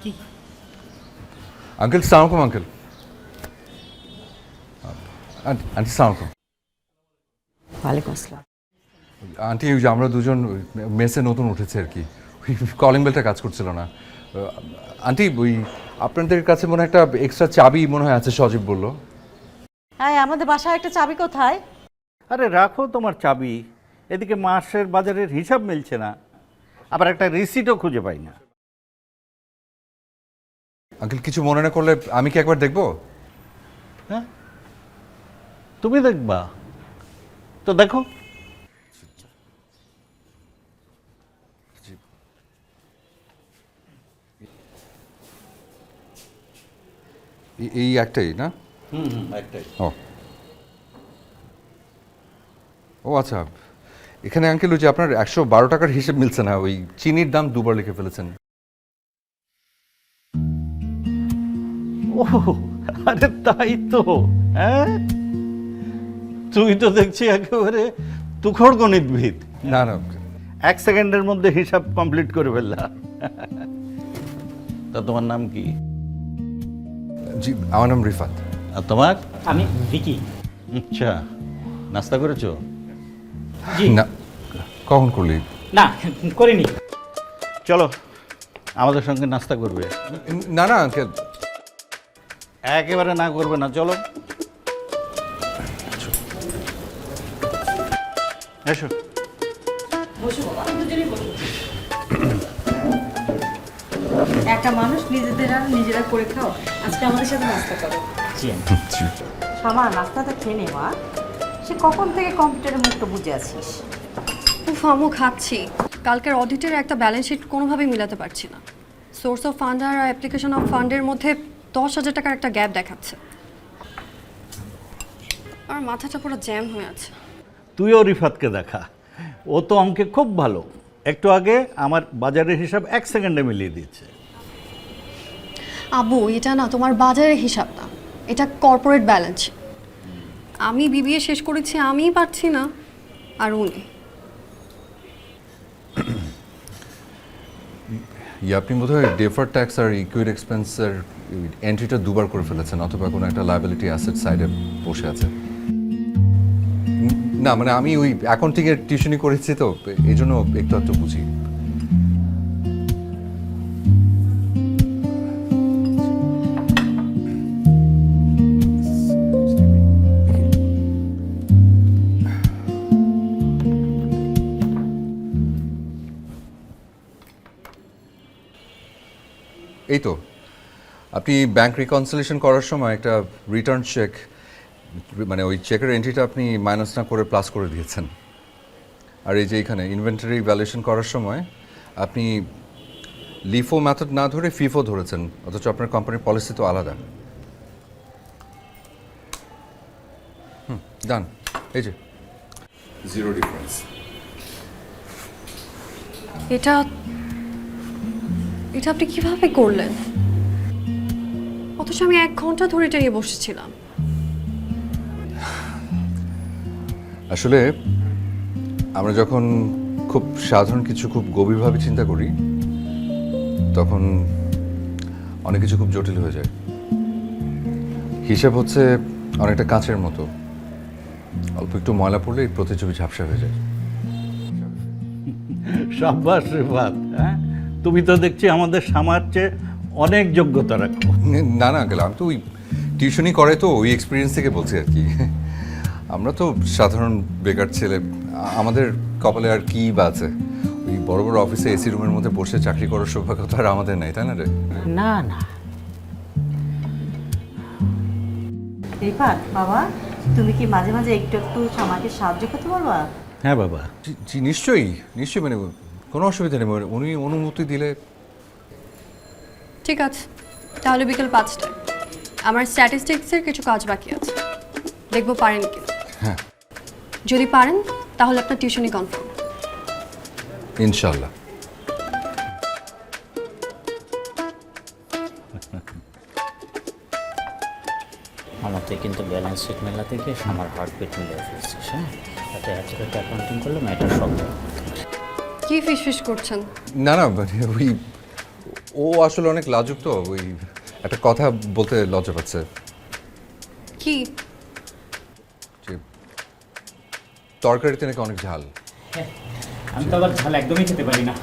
কি আঙ্কেল সালাম আলাইকুম আঙ্কেল। আন্টি সালাম আলাইকুম। ওয়ালাইকুম আসসালাম। আন্টি ওই যে আমরা দুজন মেসে নতুন উঠেছে আর কি, ওই কলিং বেলটা কাজ করছিল না। আন্টি ওই আপনাদের কাছে মনে হয় একটা এক্সট্রা চাবি মনে হয় আছে, সজীব বললো। হ্যাঁ, আমাদের বাসায় একটা চাবি কোথায়? আরে রাখো তোমার চাবি, এদিকে মাসের বাজারের হিসাব মিলছে না, আবার একটা রিসিটও খুঁজে পাই না। আঙ্কেল কিছু মনে না করলে আমি কি একবার দেখবো? হ্যাঁ, তুমি দেখবা তো দেখো। এই একটাই না? একটাই। ও আচ্ছা, এখানে আঙ্কেল ওই যে আপনার 112 টাকার হিসেব মিলছে না, ওই চিনির দাম দুবার লিখে ফেলেছেন। ও আরে তাই তো। হ্যাঁ, তুই তো দেখছি একেবারে তুখড় গণিতবিদ। না না, 1 সেকেন্ডের মধ্যে হিসাব কমপ্লিট করে ফেললাম। তা তোমার নাম কি? জি আমার নাম রিফাত। আর তোমার? আমি ভিকি। আচ্ছা, নাস্তা করেছো? জি না, কখন করলি? না, করিনি। চলো আমাদের সঙ্গে নাস্তা করবে। না না আঙ্কেল, একেবারে না করবে না, চলো এসো। একটা মানুষ নিজেদের আর নিজেরা করে খাও, আজকে আমাদের সাথে নাস্তা করো। জি জি। শামা, নাস্তাটা খেয়ে নে মা। সে কখন থেকে কম্পিউটারের মুখটা বুঝে আছিস? আমিও খাচ্ছি। কালকের অডিটের একটা ব্যালেন্স শিট কোনোভাবেই মিলাতে পারছি না। সোর্স অফ ফান্ড আর অ্যাপ্লিকেশন অফ ফান্ডের মধ্যে 10,000 টাকার একটা গ্যাপ দেখাচ্ছে। আর মাথাটা পুরো জ্যাম হয়ে আছে। তুইও রিফাতকে দেখা, ও তো অঙ্কে খুব ভালো। একটু আগে আমার বাজারের হিসাব 1 সেকেন্ডে মিলিয়ে দিয়েছে। আবু, এটা না তোমার বাজারের হিসাব না, এটা কর্পোরেট ব্যালেন্স। আমি বিবিএ শেষ করেছি, আমিই পারছি না, আর উনি। আপনি বোধহয় ডেফার ট্যাক্স আর ইকুইড এক্সপেন্সের এন্ট্রিটা দুবার করে ফেলেছেন, অথবা কোনো একটা লায়াবিলিটি অ্যাসেট সাইডে বসে আছে। না মানে আমি ওই অ্যাকাউন্টিংয়ের টিউশনি করেছি তো, এই জন্য একটু একটু বুঝি। এই তো আপনি ব্যাংক রিকনসিলেশন করার সময় একটা রিটার্ন চেক, মানে ওই চেকের এন্ট্রিটা আপনি মাইনাস না করে প্লাস করে দিয়েছেন। আর এই যে এখানে ইনভেন্টরি ভ্যালুয়েশন করার সময় আপনি লিফো মেথড না ধরে ফিফো ধরেছেন, অথচ আপনার কোম্পানির পলিসি তো আলাদা। ডান, এই যে জিরো ডিফারেন্স। এটা এটা আপনি কিভাবে করলেন? অথচ আমি 1 ঘন্টা ধরে এটা নিয়ে বসেছিলাম। আসলে আমরা যখন খুব সাধারণ কিছু খুব গভীরভাবে চিন্তা করি, তখন অনেক কিছু খুব জটিল হয়ে যায়। হিসাব হচ্ছে অনেকটা কাঁচের মতো, অল্প একটু ময়লা পড়লেই প্রতিছবি ঝাপসা হয়ে যায়। সাব্বাস রিফাত, হ্যাঁ তুমি তো দেখছি আমাদের সামার চেয়ে অনেক যোগ্যতা রাখো। না না আঙ্কেল, আমি তো ওই টিউশনি করে তো ওই এক্সপিরিয়েন্স থেকে বলছি আর কি। আমরা তো সাধারণ বেকার ছেলে, আমাদের কপালে আর কি বা আছে? ওই বড় বড় অফিসে এসি রুমের মধ্যে বসে চাকরি করার সৌভাগ্য তো আর আমাদের নাই, তাই না রে? না না, রিফাত বাবা, তুমি কি মাঝে মাঝে একটু একটু আমাকে সাহায্য করতে পারবা? হ্যাঁ বাবা। জি নিশ্চয়ই নিশ্চয়ই, মানে কোনো অসুবিধা নেই, উনি অনুমতি দিলে। ঠিক আছে, তাহলে বিকেল 5টায়। আমার স্ট্যাটিস্টিক্সের কিছু কাজ বাকি আছে, দেখবো পারেন কি। হ্যাঁ যদি পারেন তাহলে আপনার টিউশনি কনফার্ম। ইনশাল্লাহ। আমাদের কিন্তু ব্যালেন্স শিট মেলাতে গিয়ে আমার হার্টবিট মিলে ফেলছিস। হ্যাঁ, তাতে অ্যাকুরেট অ্যাকাউন্টিং করলে ম্যাটার সব। কি ফিস করছেন? না না, মানে ওই ও আসলে অনেক লাজুক তো, ওই একটা কথা বলতে লজ্জা পাচ্ছে। কি? যে তরকারিতে নাকি অনেক ঝাল। আমি তো আবার ঝাল একদমই খেতে পারি না।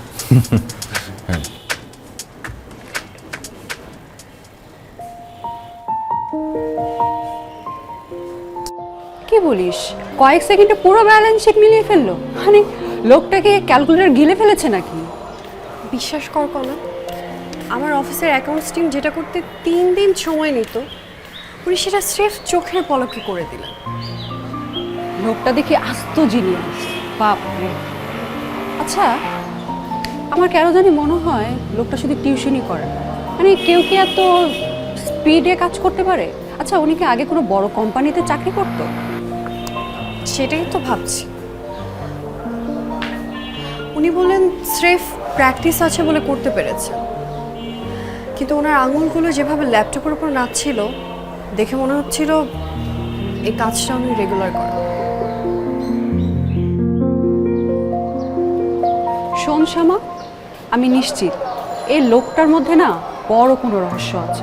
কি বলিস, কয়েক সেকেন্ডে পুরো ব্যালেন্স শিট মিলিয়ে ফেললো? মানে লোকটাকে ক্যালকুলেটর গিলে ফেলেছে নাকি? বিশ্বাস কর না, আমার অফিসের অ্যাকাউন্টস টিম যেটা করতে 3 দিন সময় নিত, উনি সেটা স্রেফ চোখের পলকে করে দিলেন। লোকটা দেখি আস্ত জিনিয়াস, বাপরে। আচ্ছা, আমার কেন জানি মনে হয় লোকটা শুধু টিউশনই করে। মানে কেউ কি এত স্পিডে কাজ করতে পারে? আচ্ছা, উনি কি আগে কোনো বড় কোম্পানিতে চাকরি করতো? সেটাই তো ভাবছি। উনি বললেন স্রেফ প্র্যাকটিস আছে বলে করতে পেরেছে, কিন্তু ওনার আঙুলগুলো যেভাবে ল্যাপটপের উপর নাচছিল, দেখে মনে হচ্ছিল এই কাজটা উনি রেগুলার করেন। শোন শ্যামা, আমি নিশ্চিত এই লোকটার মধ্যে না বড় কোনো রহস্য আছে।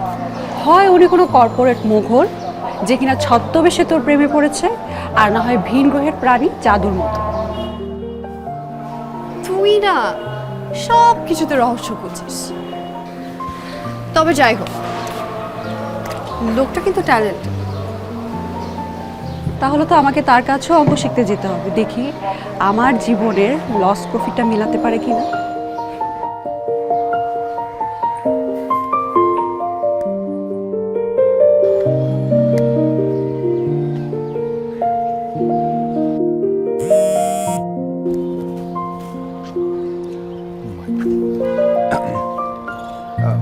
হয় উনি কোনো কর্পোরেট মোঘল যে কিনা ছদ্মবেশে তোর প্রেমে পড়েছে, আর না হয় ভিন গ্রহের প্রাণী জাদুর মতো। তুই না সব কিছুতে রহস্য খুঁজিস। তবে যাই হোক, লোকটা কিন্তু ট্যালেন্ট। তাহলে তো আমাকে তার কাছেও অঙ্ক শিখতে যেতে হবে, দেখি আমার জীবনের লস প্রফিটটা মিলাতে পারে কিনা।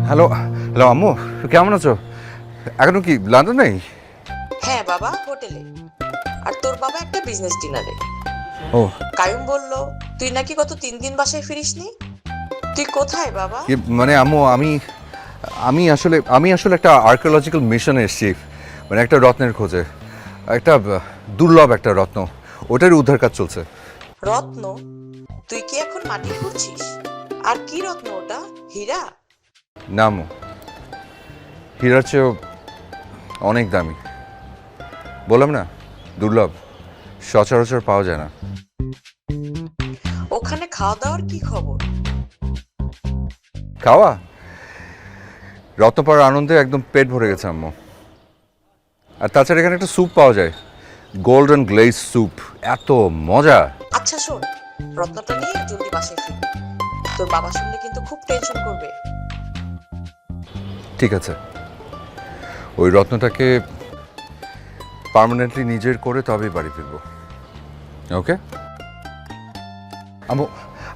হ্যালো হ্যালো আম্মু, কেমন আছো? এখনো কি লন্ডন নেই? হ্যাঁ বাবা, হোটেলে। আর তোর বাবা একটা বিজনেস ডিনারে। ও কায়ুম বলল তুই নাকি গত 3 দিন বাসায় ফিরিসনি। তুই কোথায় বাবা? মানে আম্মু, আমি আসলে একটা আর্কিওলজিক্যাল মিশনে এসেছি, মানে একটা রত্নের খোঁজে, একটা দুর্লভ একটা রত্ন, ওটারই উদ্ধার কাজ চলছে। রত্ন? তুই কি এখন মাটি খুঁড়ছিস? আর কি রত্ন ওটা? হীরা? না আম্মু, হীরার চেয়েও অনেক দামি। বললাম না, দুর্লভ, সচরাচর পাওয়া যায় না। ওখানে খাওয়া দাওয়ার কি খবর? খাওয়া? রত্ন পাওয়ার আনন্দে একদম পেট ভরে গেছে আম্মু। আর তাছাড়া এখানে একটা স্যুপ পাওয়া যায়, গোল্ডেন গ্লেজ স্যুপ, এত মজা। আচ্ছা শোন, রত্নটা নিয়ে জলদি বাসায় ফির। তোর বাবা শুনলে কিন্তু খুব টেনশন করবে। ঠিক আছে, ওই রত্নটাকে পার্মানেন্টলি নিজের করে তবেই বাড়ি ফিরবো। ওকে আম্মু,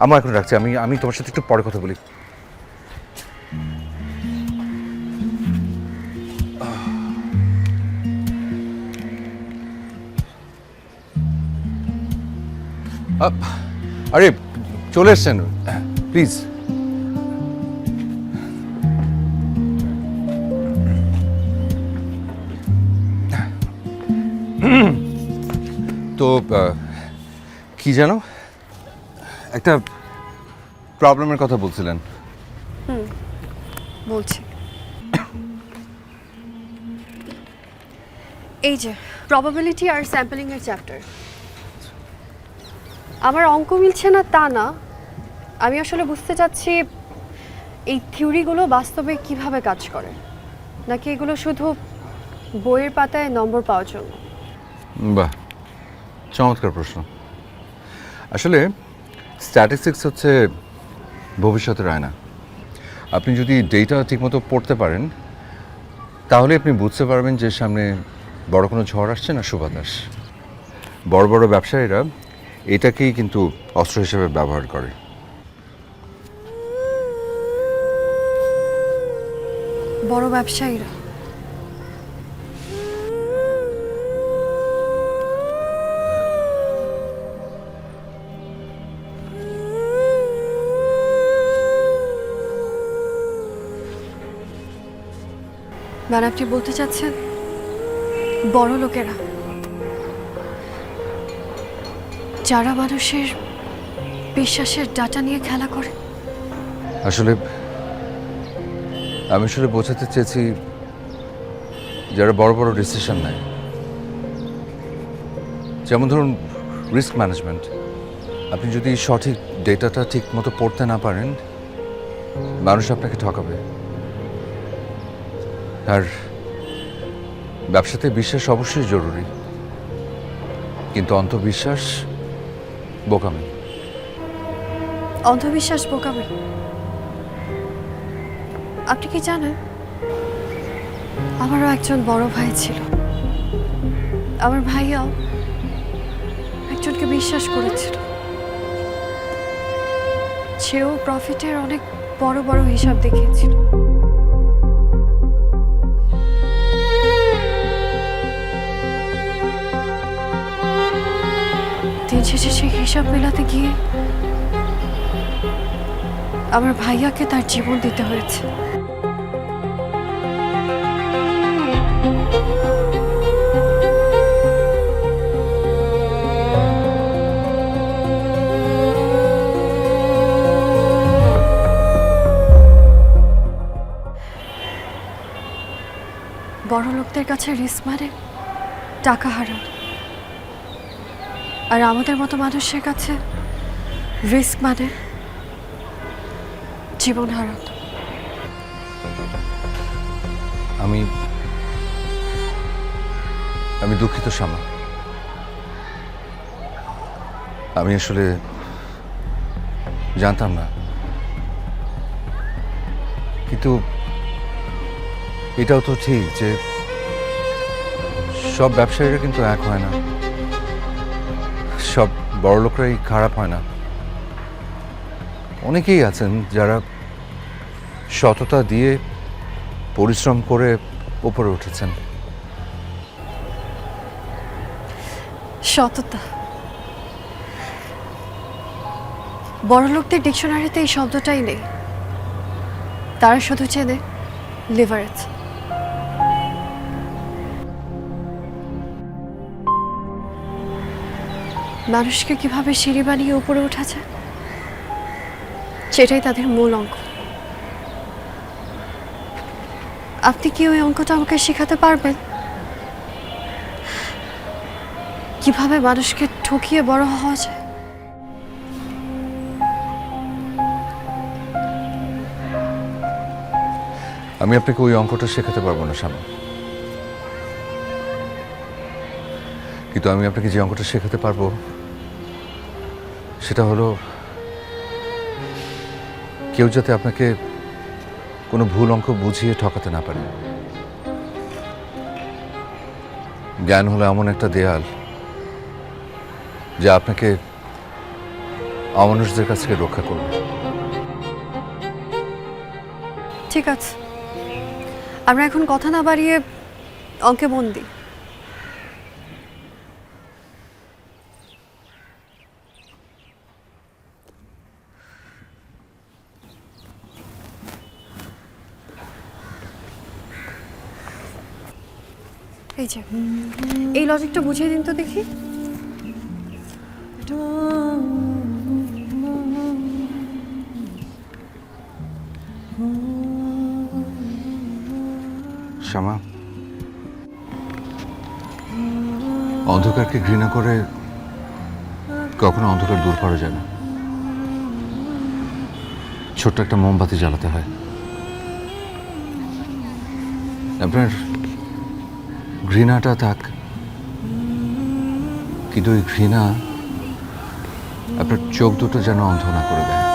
আম্মু এখন রাখছি, আমি তোমার সাথে একটু পরে কথা বলি। আরে চলে এসছেন, প্লিজ। তো কি জানো, একটা প্রবলেমের কথা বলছিলেন। বলছি, এই যে প্রবাবিলিটি আর স্যাম্পলিং এর চ্যাপ্টার। আমার অঙ্ক মিলছে না তা না, আমি আসলে বুঝতে চাচ্ছি এই থিওরিগুলো বাস্তবে কিভাবে কাজ করে, নাকি এগুলো শুধু বইয়ের পাতায় নম্বর পাওয়ার জন্য। বাহ, চমৎকার প্রশ্ন। আসলে স্ট্যাটিস্টিক্স হচ্ছে ভবিষ্যতের আয়না। আপনি যদি ডেটা ঠিকমতো পড়তে পারেন, তাহলে আপনি বুঝতে পারবেন যে সামনে বড় কোনো ঝড় আসছে না সুবাতাস। বড় বড় ব্যবসায়ীরা এটাকেই কিন্তু অস্ত্র হিসেবে ব্যবহার করে। বড় ব্যবসায়ীরা? মানে আপনি বলতে চাচ্ছেন বড় লোকেরা, যারা মানুষের বিশ্বাসের ডাটা নিয়ে খেলা করে? আসলে আমি আসলে বোঝাতে চেয়েছি যারা বড় বড় ডিসিশন নেয়, যেমন ধরুন রিস্ক ম্যানেজমেন্ট, আপনি যদি সঠিক ডেটাটা ঠিক মতো পড়তে না পারেন মানুষ আপনাকে ঠকাবে। আর ব্যবসাতে বিশ্বাস অবশ্যই জরুরি, কিন্তু অন্ধবিশ্বাস বোকামি। অন্ধবিশ্বাস বোকামি? আপনি কি জানেন, আমারও একজন বড় ভাই ছিল। আমার ভাইয়াও একজনকে বিশ্বাস করেছিল। সেও প্রফিটের অনেক বড় বড় হিসাব দেখিয়েছিল। দিন শেষে সেই হিসাব মেলাতে গিয়ে আমার ভাইয়াকে তার জীবন দিতে হয়েছে। বড় লোকদের কাছে রিস্ক মানে টাকা হারানো, আর আমাদের মতো মানুষের কাছে রিস্ক মানে জীবন হারানো। আমি দুঃখিত শ্যামা, আমি আসলে জানতাম না, কিন্তু এটাও তো ঠিক যে সব ব্যবসায়ীরা কিন্তু এক হয় না, সব বড় লোকরাই খারাপ হয় না। অনেকেই আছেন যারা সততা দিয়ে পরিশ্রম করে উপরে উঠেছেন। সততা? বড় লোকদের ডিকশনারিতে এই শব্দটাই নেই। তারা শুধু চেনে লিভারেজ। মানুষকে কিভাবে সিঁড়ি বানিয়ে উপরে ওঠা যায় সেটাই তাদের মূল অঙ্ক। আপনি কি ওই অঙ্কটা আমাকে শেখাতে পারবেন? কিভাবে মানুষকে ঠকিয়ে বড় হওয়া যায়? আমি আপনাকে ওই অঙ্কটা শেখাতে পারবো না শ্যামা, কিন্তু আমি আপনাকে যে অঙ্কটা শেখাতে পারবো সেটা হলো কেউ যাতে আপনাকে কোনো ভুল অঙ্ক বুঝিয়ে ঠকাতে না পারে। জ্ঞান হলো এমন একটা দেয়াল যা আপনাকে অমানুষদের কাছ থেকে রক্ষা করবে। ঠিক আছে, আমরা এখন কথা না বাড়িয়ে অঙ্কে মন দিই। এই যে এই লজিকটা বুঝিয়ে দিন তো দেখি। শ্যামা, অন্ধকারকে ঘৃণা করে কখনো অন্ধকার দূর করা যায় না। ছোট্ট একটা মোমবাতি জ্বালাতে হয়। আপনার ঘৃণাটা থাক, কিন্তু ওই ঘৃণা আপনার চোখ দুটো যেন অন্ধ না করে দেয়।